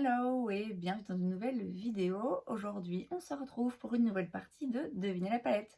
Hello et bienvenue dans une nouvelle vidéo. Aujourd'hui, on se retrouve pour une nouvelle partie de Deviner la palette.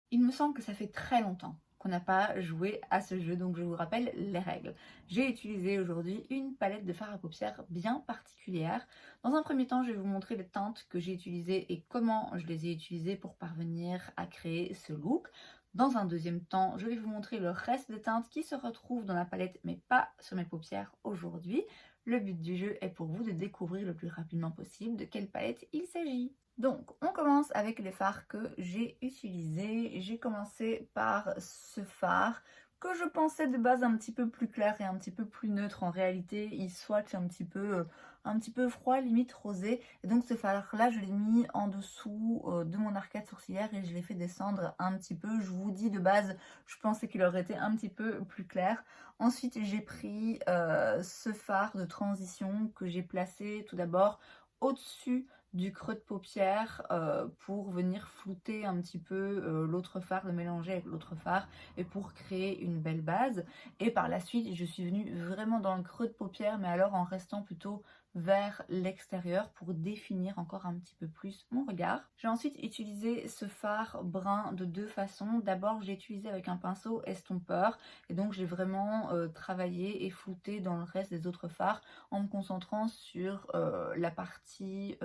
Il me semble que ça fait très longtemps qu'on n'a pas joué à ce jeu, donc je vous rappelle les règles. J'ai utilisé aujourd'hui une palette de fard à paupières bien particulière. Dans un premier temps, je vais vous montrer les teintes que j'ai utilisées et comment je les ai utilisées pour parvenir à créer ce look. Dans un deuxième temps, je vais vous montrer le reste des teintes qui se retrouvent dans la palette, mais pas sur mes paupières aujourd'hui. Le but du jeu est pour vous de découvrir le plus rapidement possible de quelle palette il s'agit. Donc, on commence avec les fards que j'ai utilisés. J'ai commencé par ce fard que je pensais de base un petit peu plus clair et un petit peu plus neutre. En réalité, il swatch un petit peu froid, limite rosé. Et donc ce fard-là, je l'ai mis en dessous de mon arcade sourcilière et je l'ai fait descendre un petit peu. Je vous dis de base, je pensais qu'il aurait été un petit peu plus clair. Ensuite, j'ai pris ce fard de transition que j'ai placé tout d'abord au-dessus du creux de paupière pour venir flouter un petit peu l'autre fard, le mélanger avec l'autre fard et pour créer une belle base. Et par la suite, je suis venue vraiment dans le creux de paupière, mais alors en restant plutôt vers l'extérieur pour définir encore un petit peu plus mon regard. J'ai ensuite utilisé ce fard brun de deux façons. D'abord, j'ai utilisé avec un pinceau estompeur et donc j'ai vraiment travaillé et flouté dans le reste des autres fards en me concentrant sur la partie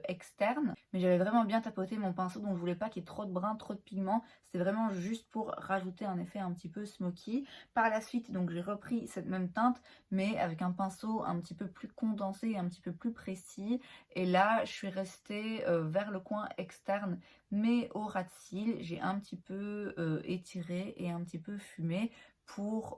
externe. Mais j'avais vraiment bien tapoté mon pinceau, donc je voulais pas qu'il y ait trop de brun, trop de pigments. C'était vraiment juste pour rajouter un effet un petit peu smoky. Par la suite, donc j'ai repris cette même teinte, mais avec un pinceau un petit peu plus condensé et un petit peu plus précis. Et là, je suis restée vers le coin externe, mais au ras de cils, j'ai un petit peu étiré et un petit peu fumé pour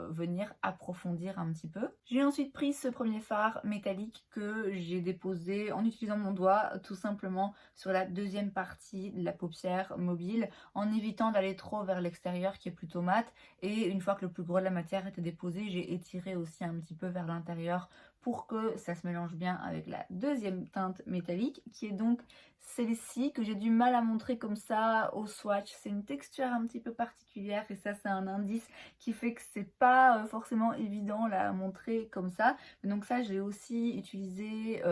venir approfondir un petit peu. J'ai ensuite pris ce premier fard métallique que j'ai déposé en utilisant mon doigt tout simplement sur la deuxième partie de la paupière mobile en évitant d'aller trop vers l'extérieur qui est plutôt mat, et une fois que le plus gros de la matière était déposé, j'ai étiré aussi un petit peu vers l'intérieur pour que ça se mélange bien avec la deuxième teinte métallique qui est donc celle-ci, que j'ai du mal à montrer comme ça au swatch. C'est une texture un petit peu particulière et ça c'est un indice qui fait que c'est pas forcément évident là, à montrer comme ça. Donc ça je l'ai aussi utilisé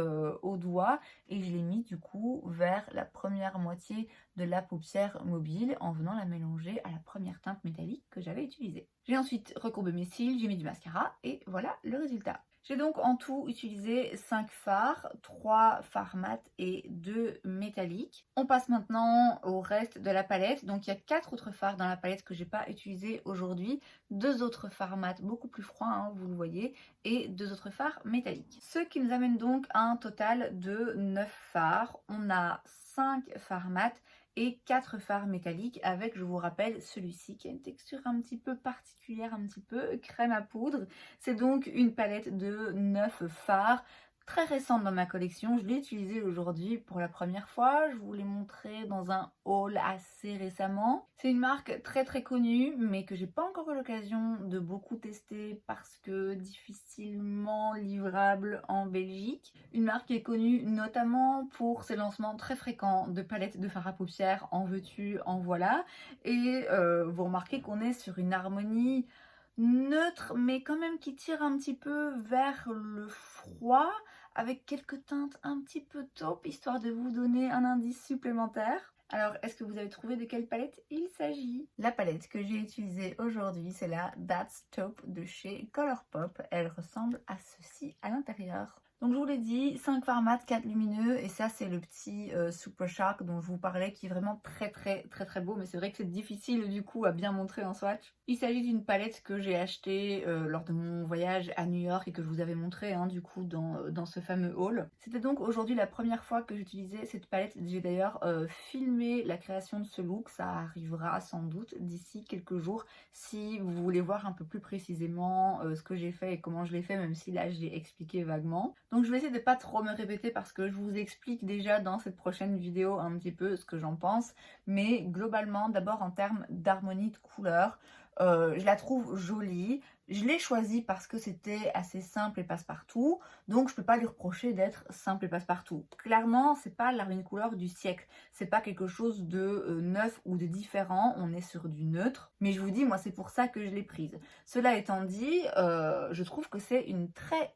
au doigt et je l'ai mis du coup vers la première moitié de la paupière mobile en venant la mélanger à la première teinte métallique que j'avais utilisée. J'ai ensuite recourbé mes cils, j'ai mis du mascara et voilà le résultat. J'ai donc en tout utilisé 5 fards, 3 fards mat et 2 métalliques. On passe maintenant au reste de la palette. Donc il y a 4 autres fards dans la palette que j'ai pas utilisé aujourd'hui. 2 autres fards mat beaucoup plus froids, hein, vous le voyez, et 2 autres fards métalliques. Ce qui nous amène donc à un total de 9 fards. On a 5 fards mat et 4 fards métalliques avec, je vous rappelle, celui-ci qui a une texture un petit peu particulière, un petit peu crème à poudre. C'est donc une palette de 9 fards, très récente dans ma collection. Je l'ai utilisée aujourd'hui pour la première fois. Je vous l'ai montré dans un haul assez récemment. C'est une marque très connue, mais que j'ai pas encore eu l'occasion de beaucoup tester parce que difficilement livrable en Belgique. Une marque qui est connue notamment pour ses lancements très fréquents de palettes de fard à paupières, en veux-tu, en voilà. Et vous remarquez qu'on est sur une harmonie neutre, mais quand même qui tire un petit peu vers le froid, avec quelques teintes un petit peu taupe, histoire de vous donner un indice supplémentaire. Alors, est-ce que vous avez trouvé de quelle palette il s'agit? La palette que j'ai utilisée aujourd'hui, c'est la That's Taupe de chez Colourpop. Elle ressemble à ceci à l'intérieur. Donc je vous l'ai dit, 5 fards mat, 4 lumineux, et ça c'est le petit Super Shark dont je vous parlais qui est vraiment très beau, mais c'est vrai que c'est difficile du coup à bien montrer en swatch. Il s'agit d'une palette que j'ai achetée lors de mon voyage à New York et que je vous avais montré hein, du coup dans ce fameux haul. C'était donc aujourd'hui la première fois que j'utilisais cette palette. J'ai d'ailleurs filmé la création de ce look, ça arrivera sans doute d'ici quelques jours si vous voulez voir un peu plus précisément ce que j'ai fait et comment je l'ai fait, même si là je l'ai expliqué vaguement. Donc je vais essayer de pas trop me répéter parce que je vous explique déjà dans cette prochaine vidéo un petit peu ce que j'en pense. Mais globalement, d'abord en termes d'harmonie de couleurs, je la trouve jolie, Je l'ai choisi parce que c'était assez simple et passe-partout, donc je peux pas lui reprocher d'être simple et passe-partout. Clairement, c'est pas l'harmonie de couleur du siècle, c'est pas quelque chose de neuf ou de différent, on est sur du neutre, mais je vous dis, moi c'est pour ça que je l'ai prise. Cela étant dit, je trouve que c'est une très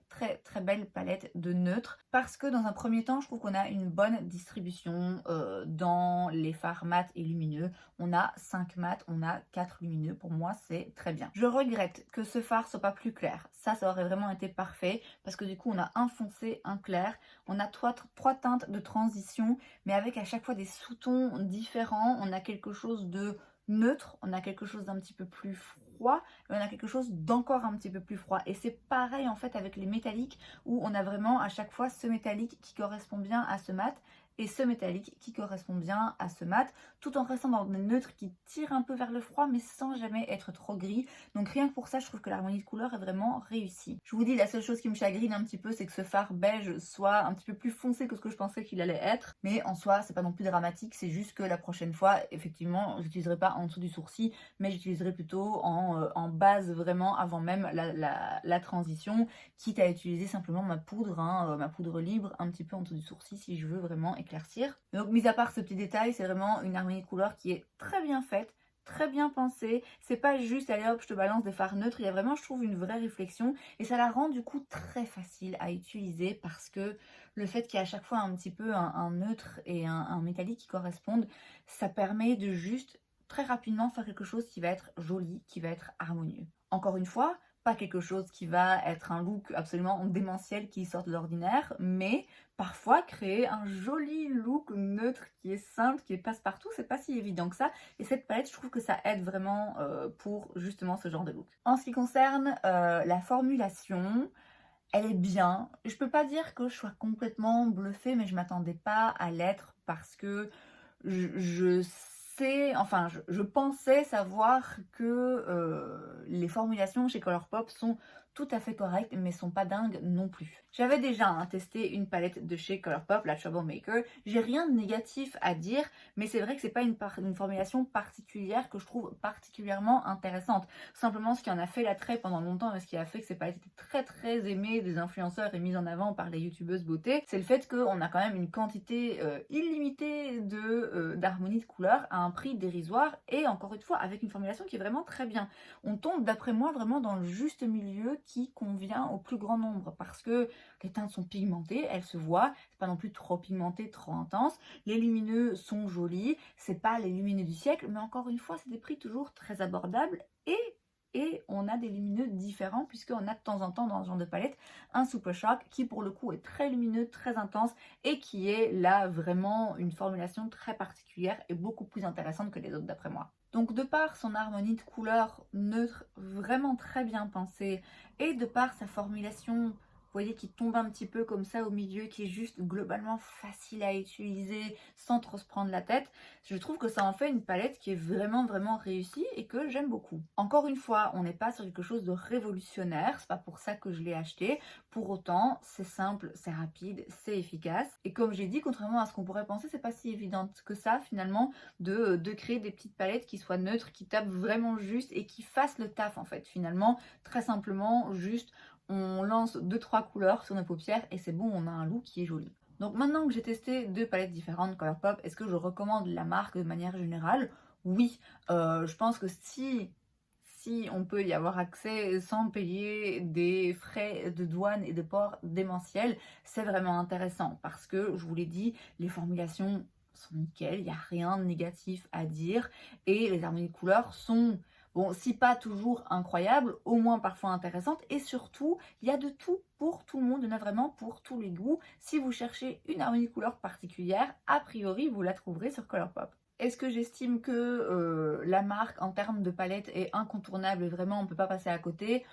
belle palette de neutres, parce que dans un premier temps, je trouve qu'on a une bonne distribution dans les fards mat et lumineux. On a 5 mat, on a 4 lumineux, pour moi c'est très bien. Je regrette que ce fard soit pas plus clair, ça aurait vraiment été parfait, parce que du coup on a un foncé, un clair, on a trois teintes de transition, mais avec à chaque fois des sous-tons différents. On a quelque chose de neutre, on a quelque chose d'un petit peu plus froid, et on a quelque chose d'encore un petit peu plus froid. Et c'est pareil en fait avec les métalliques, où on a vraiment à chaque fois ce métallique qui correspond bien à ce mat, et ce métallique qui correspond bien à ce mat, tout en restant dans des neutres qui tirent un peu vers le froid, mais sans jamais être trop gris. Donc rien que pour ça, je trouve que l'harmonie de couleur est vraiment réussie. Je vous dis, la seule chose qui me chagrine un petit peu, c'est que ce fard beige soit un petit peu plus foncé que ce que je pensais qu'il allait être. Mais en soi, c'est pas non plus dramatique, c'est juste que la prochaine fois, effectivement, j'utiliserai pas en dessous du sourcil, mais j'utiliserai plutôt en base, vraiment avant même la transition, quitte à utiliser simplement ma poudre, ma poudre libre, un petit peu en dessous du sourcil si je veux vraiment éclaircir. Donc mis à part ce petit détail, c'est vraiment une harmonie de couleur qui est très bien faite, très bien pensée. C'est pas juste allez hop je te balance des fards neutres, il y a vraiment je trouve une vraie réflexion, et ça la rend du coup très facile à utiliser, parce que le fait qu'il y ait à chaque fois un petit peu un neutre et un métallique qui correspondent, ça permet de juste très rapidement faire quelque chose qui va être joli, qui va être harmonieux. Encore une fois, pas quelque chose qui va être un look absolument démentiel qui sort de l'ordinaire, mais parfois créer un joli look neutre qui est simple, qui passe partout, c'est pas si évident que ça. Et cette palette, je trouve que ça aide vraiment pour justement ce genre de look. En ce qui concerne la formulation, elle est bien. Je peux pas dire que je sois complètement bluffée, mais je m'attendais pas à l'être, parce que je sais, enfin je pensais savoir que les formulations chez Colourpop sont tout à fait correctes, mais sont pas dingues non plus. J'avais déjà testé une palette de chez Colourpop, la Troublemaker. J'ai rien de négatif à dire, mais c'est vrai que c'est pas une formulation particulière que je trouve particulièrement intéressante. Simplement, ce qui en a fait l'attrait pendant longtemps, et ce qui a fait que ces palettes étaient très aimées des influenceurs et mises en avant par les youtubeuses beauté, c'est le fait qu'on a quand même une quantité illimitée d'harmonie de couleurs à un prix dérisoire, et encore une fois avec une formulation qui est vraiment très bien. On tombe d'après moi vraiment dans le juste milieu qui convient au plus grand nombre, parce que les teintes sont pigmentées, elles se voient, c'est pas non plus trop pigmenté, trop intense, les lumineux sont jolis, c'est pas les lumineux du siècle, mais encore une fois c'est des prix toujours très abordables, et on a des lumineux différents, puisqu'on a de temps en temps dans ce genre de palette un Super Shock qui pour le coup est très lumineux, très intense, et qui est là vraiment une formulation très particulière et beaucoup plus intéressante que les autres d'après moi. Donc de par son harmonie de couleurs neutre vraiment très bien pensée, et de par sa formulation, vous voyez, qui tombe un petit peu comme ça au milieu, qui est juste globalement facile à utiliser sans trop se prendre la tête, je trouve que ça en fait une palette qui est vraiment réussie et que j'aime beaucoup. Encore une fois, on n'est pas sur quelque chose de révolutionnaire, c'est pas pour ça que je l'ai acheté. Pour autant, c'est simple, c'est rapide, c'est efficace. Et comme j'ai dit, contrairement à ce qu'on pourrait penser, c'est pas si évident que ça finalement de créer des petites palettes qui soient neutres, qui tapent vraiment juste et qui fassent le taf en fait. Finalement, très simplement, juste on lance 2-3 couleurs sur nos paupières et c'est bon, on a un look qui est joli. Donc maintenant que j'ai testé 2 palettes différentes Colourpop, est-ce que je recommande la marque de manière générale? Oui, je pense que si on peut y avoir accès sans payer des frais de douane et de port démentiels, c'est vraiment intéressant, parce que, je vous l'ai dit, les formulations sont nickel, il n'y a rien de négatif à dire, et les harmonies de couleurs sont, bon, si pas toujours incroyables, au moins parfois intéressantes, et surtout, il y a de tout pour tout le monde, il y en a vraiment pour tous les goûts. Si vous cherchez une harmonie de couleurs particulière, a priori, vous la trouverez sur Colourpop. Est-ce que j'estime que la marque en termes de palette est incontournable et vraiment on ne peut pas passer à côté?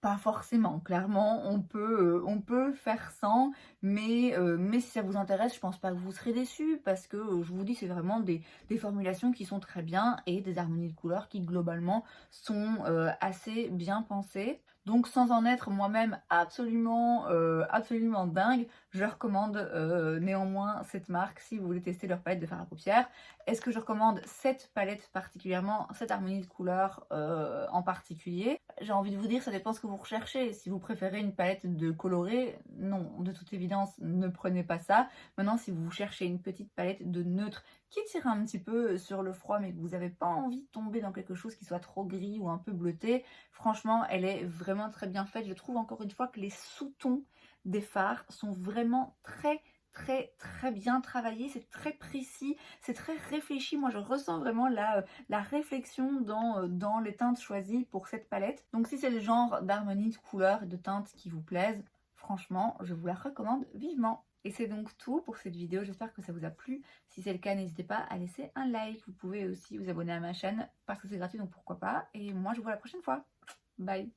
Pas forcément, clairement on peut faire sans, mais si ça vous intéresse, je pense pas que vous serez déçus, parce que je vous dis, c'est vraiment des formulations qui sont très bien, et des harmonies de couleurs qui globalement sont assez bien pensées. Donc sans en être moi-même absolument dingue, je recommande néanmoins cette marque si vous voulez tester leur palette de fard à paupières. Est-ce que je recommande cette palette particulièrement, cette harmonie de couleurs en particulier? J'ai envie de vous dire, ça dépend ce que vous recherchez. Si vous préférez une palette de colorés, non, de toute évidence, ne prenez pas ça. Maintenant, si vous cherchez une petite palette de neutre qui tire un petit peu sur le froid, mais que vous n'avez pas envie de tomber dans quelque chose qui soit trop gris ou un peu bleuté, franchement, elle est vraiment très bien faite. Je trouve encore une fois que les sous-tons des fards sont vraiment très bien travaillés, c'est très précis, c'est très réfléchi. Moi je ressens vraiment la réflexion dans les teintes choisies pour cette palette. Donc si c'est le genre d'harmonie de couleurs et de teintes qui vous plaisent, franchement je vous la recommande vivement. Et c'est donc tout pour cette vidéo, j'espère que ça vous a plu. Si c'est le cas, n'hésitez pas à laisser un like. Vous pouvez aussi vous abonner à ma chaîne parce que c'est gratuit, donc pourquoi pas. Et moi je vous vois la prochaine fois. Bye.